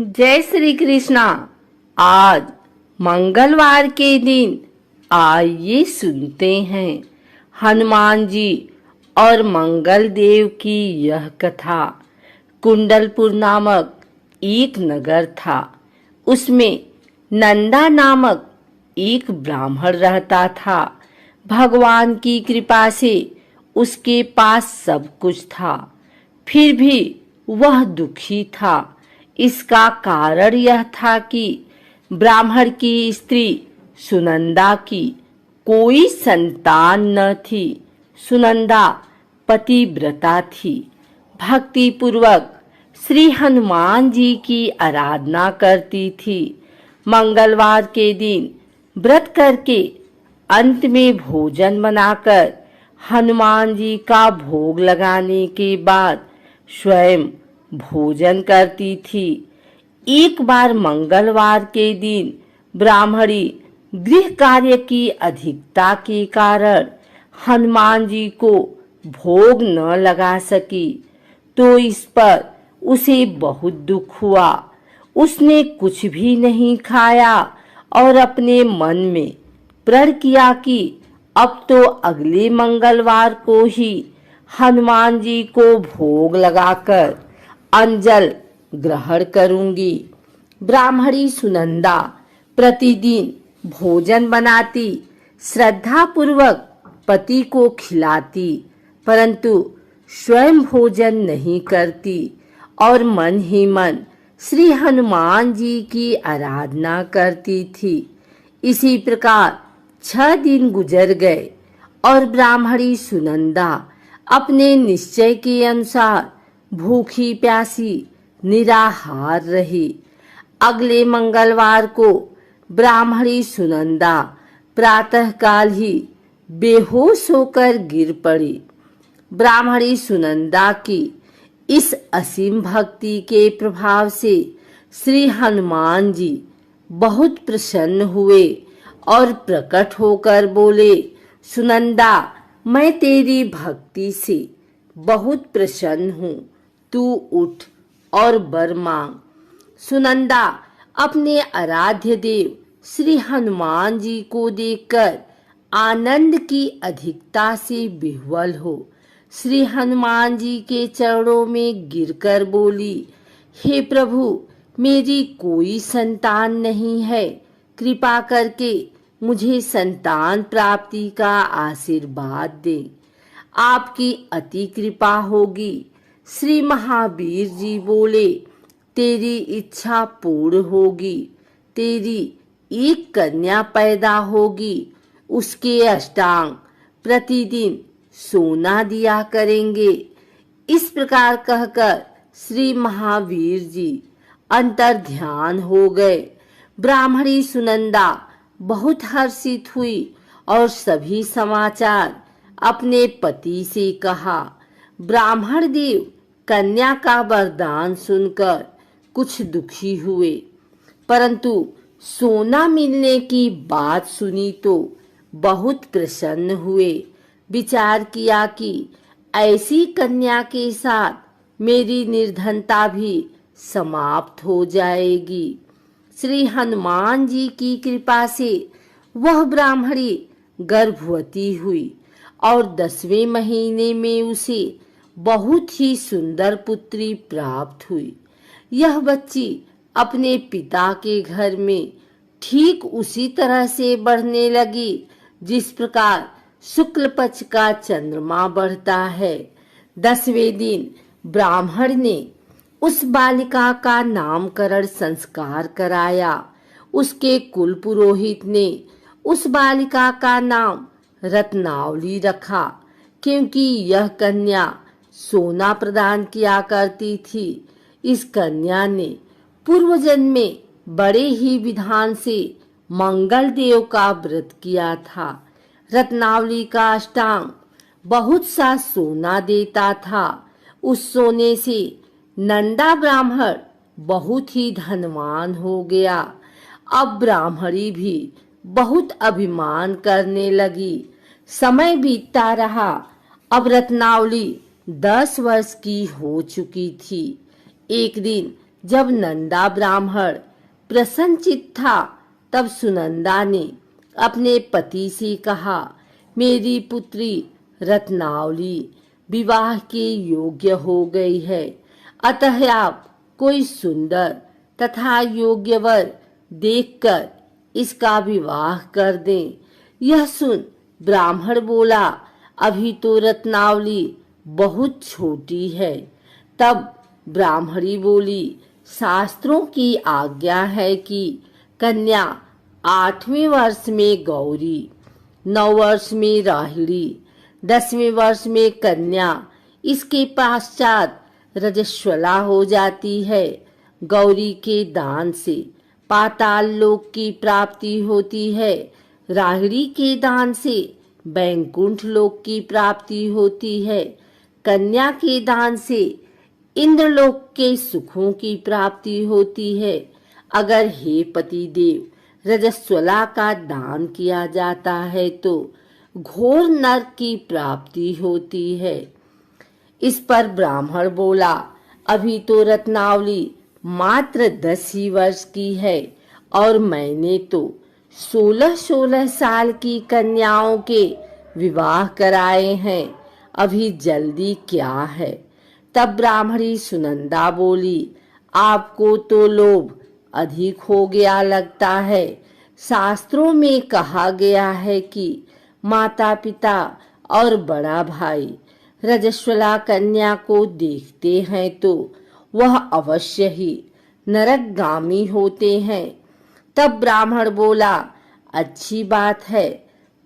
जय श्री कृष्णा। आज मंगलवार के दिन आइए सुनते हैं हनुमान जी और मंगल देव की यह कथा। कुंडलपुर नामक एक नगर था। उसमें नंदा नामक एक ब्राह्मण रहता था। भगवान की कृपा से उसके पास सब कुछ था, फिर भी वह दुखी था। इसका कारण यह था कि ब्राह्मण की स्त्री सुनंदा की कोई संतान न थी। सुनंदा पतिव्रता थी, भक्ति पूर्वक श्री हनुमान जी की आराधना करती थी। मंगलवार के दिन व्रत करके अंत में भोजन बनाकर हनुमान जी का भोग लगाने के बाद स्वयं भोजन करती थी। एक बार मंगलवार के दिन ब्राह्मणी गृह कार्य की अधिकता के कारण हनुमान जी को भोग न लगा सकी, तो इस पर उसे बहुत दुख हुआ। उसने कुछ भी नहीं खाया और अपने मन में प्रण किया कि अब तो अगले मंगलवार को ही हनुमान जी को भोग लगाकर अंजल ग्रहण करूंगी। ब्राह्मणी सुनंदा प्रतिदिन भोजन बनाती, श्रद्धा पूर्वक पति को खिलाती, परंतु स्वयं भोजन नहीं करती और मन ही मन श्री हनुमान जी की आराधना करती थी। इसी प्रकार 6 दिन गुजर गए और ब्राह्मणी सुनंदा अपने निश्चय के अनुसार भूखी प्यासी निराहार रही। अगले मंगलवार को ब्राह्मणी सुनंदा प्रातःकाल ही बेहोश होकर गिर पड़ी। ब्राह्मणी सुनंदा की इस असीम भक्ति के प्रभाव से श्री हनुमान जी बहुत प्रसन्न हुए और प्रकट होकर बोले, सुनंदा, मैं तेरी भक्ति से बहुत प्रसन्न हूँ, तू उठ और वर मांग। सुनंदा अपने आराध्य देव श्री हनुमान जी को देखकर आनंद की अधिकता से विह्वल हो श्री हनुमान जी के चरणों में गिरकर बोली, हे प्रभु, मेरी कोई संतान नहीं है, कृपा करके मुझे संतान प्राप्ति का आशीर्वाद दे। आपकी अति कृपा होगी। श्री महावीर जी बोले, तेरी इच्छा पूर्ण होगी। तेरी एक कन्या पैदा होगी, उसके अष्टांग प्रतिदिन सोना दिया करेंगे। इस प्रकार कहकर श्री महावीर जी अंतर ध्यान हो गए। ब्राह्मणी सुनंदा बहुत हर्षित हुई और सभी समाचार अपने पति से कहा। ब्राह्मण देव कन्या का वरदान सुनकर कुछ दुखी हुए, परंतु सोना मिलने की बात सुनी तो बहुत प्रसन्न हुए। विचार किया कि ऐसी कन्या के साथ मेरी निर्धनता भी समाप्त हो जाएगी। श्री हनुमान जी की कृपा से वह ब्राह्मणी गर्भवती हुई और 10वें महीने में उसे बहुत ही सुंदर पुत्री प्राप्त हुई। यह बच्ची अपने पिता के घर में ठीक उसी तरह से बढ़ने लगी जिस प्रकार शुक्ल पक्ष का चंद्रमा बढ़ता है। 10वें दिन ब्राह्मण ने उस बालिका का नामकरण संस्कार कराया। उसके कुल पुरोहित ने उस बालिका का नाम रत्नावली रखा, क्योंकि यह कन्या सोना प्रदान किया करती थी। इस कन्या ने पूर्व जन्म में बड़े ही विधान से मंगल देव का व्रत किया था। रत्नावली का अष्टांग बहुत सा सोना देता था। उस सोने से नंदा ब्राह्मण बहुत ही धनवान हो गया। अब ब्राह्मणी भी बहुत अभिमान करने लगी। समय बीतता रहा। अब रत्नावली 10 वर्ष की हो चुकी थी। एक दिन जब नंदा ब्राह्मण प्रसन्नचित्त था, तब सुनंदा ने अपने पति से कहा, मेरी पुत्री रत्नावली विवाह के योग्य हो गई है, अतः आप कोई सुंदर तथा योग्य वर देखकर इसका विवाह कर दें। यह सुन ब्राह्मण बोला, अभी तो रत्नावली बहुत छोटी है। तब ब्राह्मणी बोली, शास्त्रों की आज्ञा है कि कन्या 8वें वर्ष में गौरी, 9 वर्ष में राहिणी, 10वें वर्ष में कन्या, इसके पश्चात रजस्वला हो जाती है। गौरी के दान से पाताल लोक की प्राप्ति होती है, राहिणी के दान से बैकुंठ लोक की प्राप्ति होती है, कन्या के दान से इंद्रलोक के सुखों की प्राप्ति होती है। अगर हे पति देव रजस्वला का दान किया जाता है तो घोर नरक की प्राप्ति होती है। इस पर ब्राह्मण बोला, अभी तो रत्नावली मात्र 10 ही वर्ष की है और मैंने तो 16-16 साल की कन्याओं के विवाह कराए हैं, अभी जल्दी क्या है। तब ब्राह्मणी सुनंदा बोली, आपको तो लोभ अधिक हो गया लगता है। शास्त्रों में कहा गया है कि माता पिता और बड़ा भाई रजस्वला कन्या को देखते हैं तो वह अवश्य ही नरकगामी होते हैं। तब ब्राह्मण बोला, अच्छी बात है,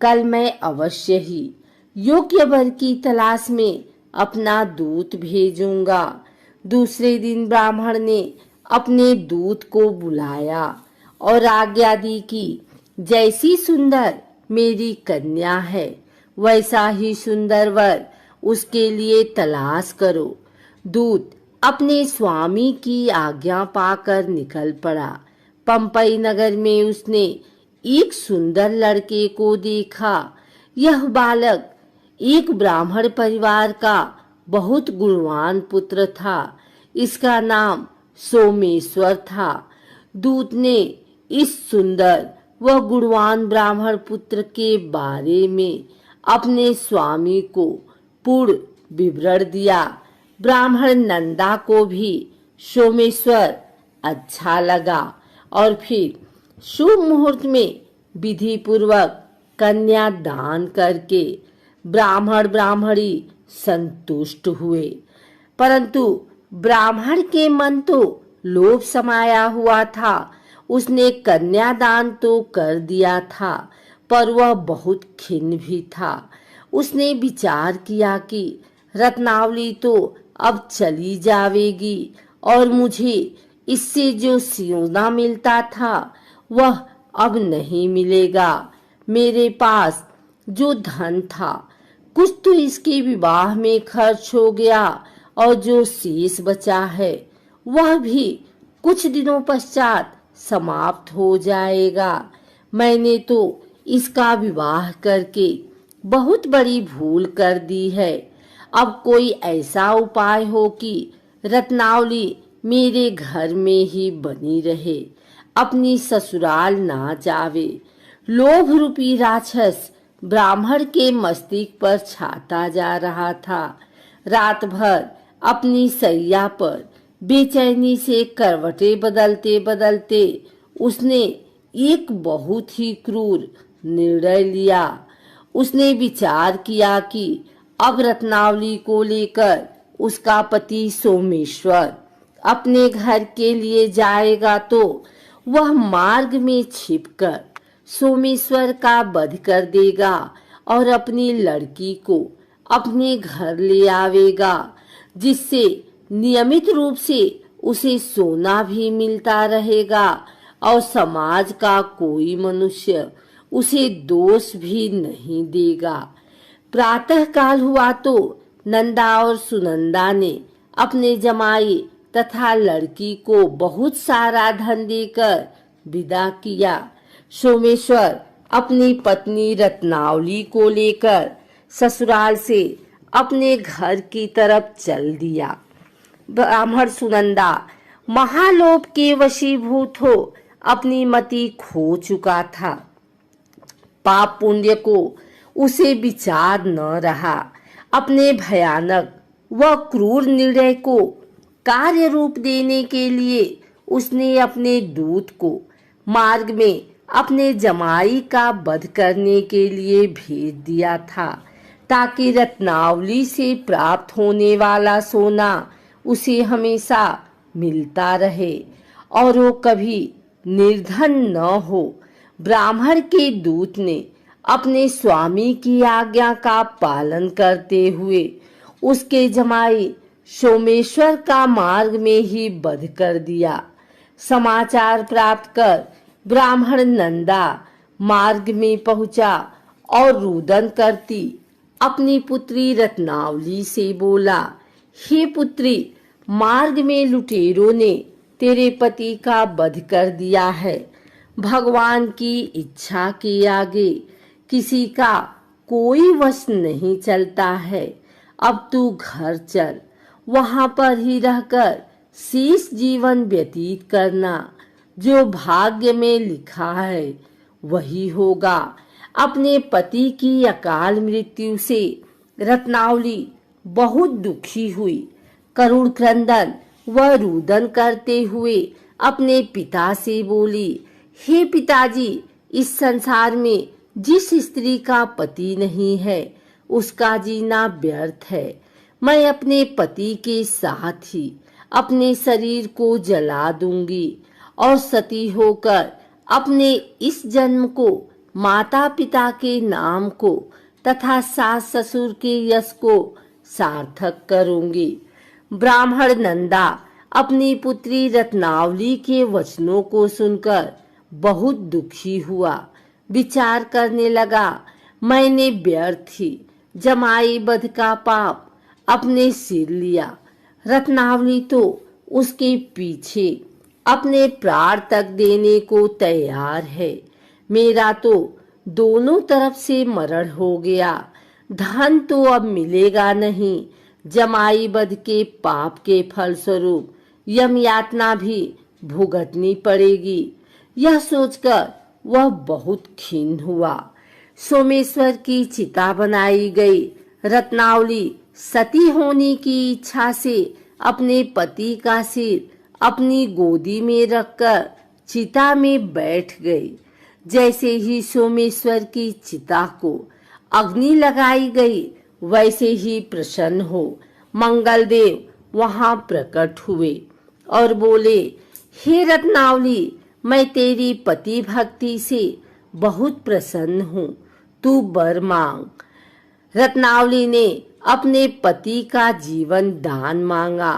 कल मैं अवश्य ही योग्य वर की तलाश में अपना दूत भेजूंगा। दूसरे दिन ब्राह्मण ने अपने दूत को बुलाया और आज्ञा दी कि जैसी सुंदर मेरी कन्या है, वैसा ही सुंदर वर उसके लिए तलाश करो। दूत अपने स्वामी की आज्ञा पाकर निकल पड़ा। पंपई नगर में उसने एक सुंदर लड़के को देखा। यह बालक एक ब्राह्मण परिवार का बहुत गुणवान पुत्र था। इसका नाम सोमेश्वर था। दूत ने इस सुंदर व गुणवान ब्राह्मण पुत्र के बारे में अपने स्वामी को पूर्ण विवरण दिया। ब्राह्मण नंदा को भी सोमेश्वर अच्छा लगा और फिर शुभ मुहूर्त में विधि पूर्वक कन्या दान करके ब्राह्मण ब्राह्मणी संतुष्ट हुए। परंतु ब्राह्मण के मन तो लोभ समाया हुआ था। उसने कन्यादान तो कर दिया था, पर वह बहुत खिन्न भी था। उसने विचार किया कि रत्नावली तो अब चली जावेगी और मुझे इससे जो सोना मिलता था वह अब नहीं मिलेगा। मेरे पास जो धन था कुछ तो इसके विवाह में खर्च हो गया और जो शेष बचा है वह भी कुछ दिनों पश्चात समाप्त हो जाएगा। मैंने तो इसका विवाह करके बहुत बड़ी भूल कर दी है। अब कोई ऐसा उपाय हो कि रत्नावली मेरे घर में ही बनी रहे, अपनी ससुराल ना जावे। लोभ रूपी राक्षस ब्राह्मण के मस्तिष्क पर छाता जा रहा था। रात भर अपनी सैया पर बेचैनी से करवटें बदलते बदलते उसने एक बहुत ही क्रूर निर्णय लिया। उसने विचार किया कि अब रत्नावली को लेकर उसका पति सोमेश्वर अपने घर के लिए जाएगा तो वह मार्ग में छिपकर सोमेश्वर का वध कर देगा और अपनी लड़की को अपने घर ले आवेगा, जिससे नियमित रूप से उसे सोना भी मिलता रहेगा और समाज का कोई मनुष्य उसे दोष भी नहीं देगा। प्रातः काल हुआ तो नंदा और सुनंदा ने अपने जमाई तथा लड़की को बहुत सारा धन देकर विदा किया। सोमेश्वर अपनी पत्नी रत्नावली को लेकर ससुराल से अपने घर की तरफ चल दिया। ब्राह्मण सुनंदा महालोभ के वशीभूत हो अपनी मति खो चुका था। पाप पुण्य को उसे विचार न रहा। अपने भयानक व क्रूर निर्णय को कार्य रूप देने के लिए उसने अपने दूत को मार्ग में अपने जमाई का वध करने के लिए भेज दिया था, ताकि रत्नावली से प्राप्त होने वाला सोना उसे हमेशा मिलता रहे और वो कभी निर्धन न हो। ब्राह्मण के दूत ने अपने स्वामी की आज्ञा का पालन करते हुए उसके जमाई सोमेश्वर का मार्ग में ही वध कर दिया। समाचार प्राप्त कर ब्राह्मण नंदा मार्ग में पहुंचा और रुदन करती अपनी पुत्री रत्नावली से बोला, हे पुत्री, मार्ग में लुटेरों ने तेरे पति का वध कर दिया है। भगवान की इच्छा के आगे किसी का कोई वश नहीं चलता है। अब तू घर चल, वहां पर ही रहकर शेष जीवन व्यतीत करना। जो भाग्य में लिखा है वही होगा। अपने पति की अकाल मृत्यु से रत्नावली बहुत दुखी हुई। करुण क्रंदन व रुदन करते हुए अपने पिता से बोली, हे पिताजी, इस संसार में जिस स्त्री का पति नहीं है उसका जीना व्यर्थ है। मैं अपने पति के साथ ही अपने शरीर को जला दूंगी और सती होकर अपने इस जन्म को, माता पिता के नाम को तथा सास ससुर के यश को सार्थक करूंगी। ब्राह्मण नंदा अपनी पुत्री रत्नावली के वचनों को सुनकर बहुत दुखी हुआ। विचार करने लगा, मैंने व्यर्थ ही जमाई वध का पाप अपने सिर लिया। रत्नावली तो उसके पीछे अपने प्राण तक देने को तैयार है। मेरा तो दोनों तरफ से मरण हो गया। धन तो अब मिलेगा नहीं। जमाई वध के पाप के फलस्वरूप यम यातना भी भुगतनी पड़ेगी। यह सोचकर वह बहुत खिन्न हुआ। सोमेश्वर की चिता बनाई गई। रत्नावली सती होने की इच्छा से अपने पति का सिर अपनी गोदी में रखकर चिता में बैठ गई। जैसे ही सोमेश्वर की चिता को अग्नि लगाई गई, वैसे ही प्रसन्न हो मंगलदेव वहां प्रकट हुए और बोले, हे रत्नावली, मैं तेरी पति भक्ति से बहुत प्रसन्न हूँ, तू वर मांग। रत्नावली ने अपने पति का जीवन दान मांगा।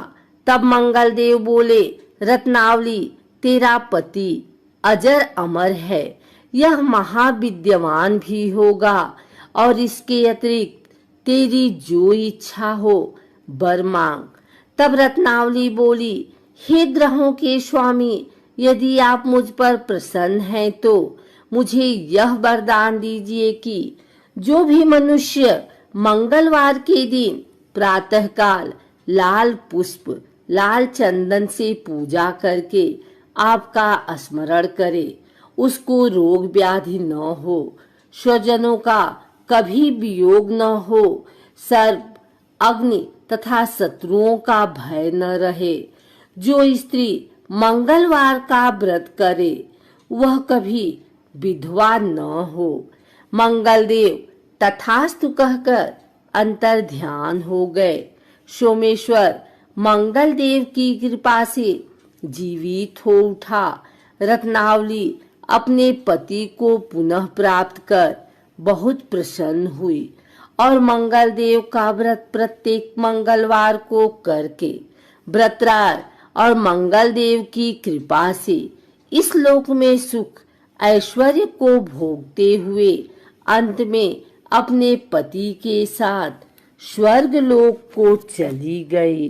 तब मंगलदेव बोले, रत्नावली, तेरा पति अजर अमर है, यह महाविद्यवान भी होगा और इसके अतिरिक्त तेरी जो इच्छा हो वर मांग। तब रत्नावली बोली, हे ग्रहों के स्वामी, यदि आप मुझ पर प्रसन्न हैं तो मुझे यह वरदान दीजिए कि जो भी मनुष्य मंगलवार के दिन प्रातःकाल लाल पुष्प, लाल चंदन से पूजा करके आपका स्मरण करे, उसको रोग व्याधि न हो, स्वजनों का कभी वियोग न हो, सर्प, अग्नि तथा शत्रुओं का भय न रहे। जो स्त्री मंगलवार का व्रत करे वह कभी विधवा न हो। मंगलदेव तथास्तु कहकर अंतर ध्यान हो गए। सोमेश्वर मंगलदेव की कृपा से जीवित हो उठा। रत्नावली अपने पति को पुनः प्राप्त कर बहुत प्रसन्न हुई और मंगलदेव का व्रत प्रत्येक मंगलवार को करके व्रतराज और मंगलदेव की कृपा से इस लोक में सुख ऐश्वर्य को भोगते हुए अंत में अपने पति के साथ स्वर्ग लोक को चली गई।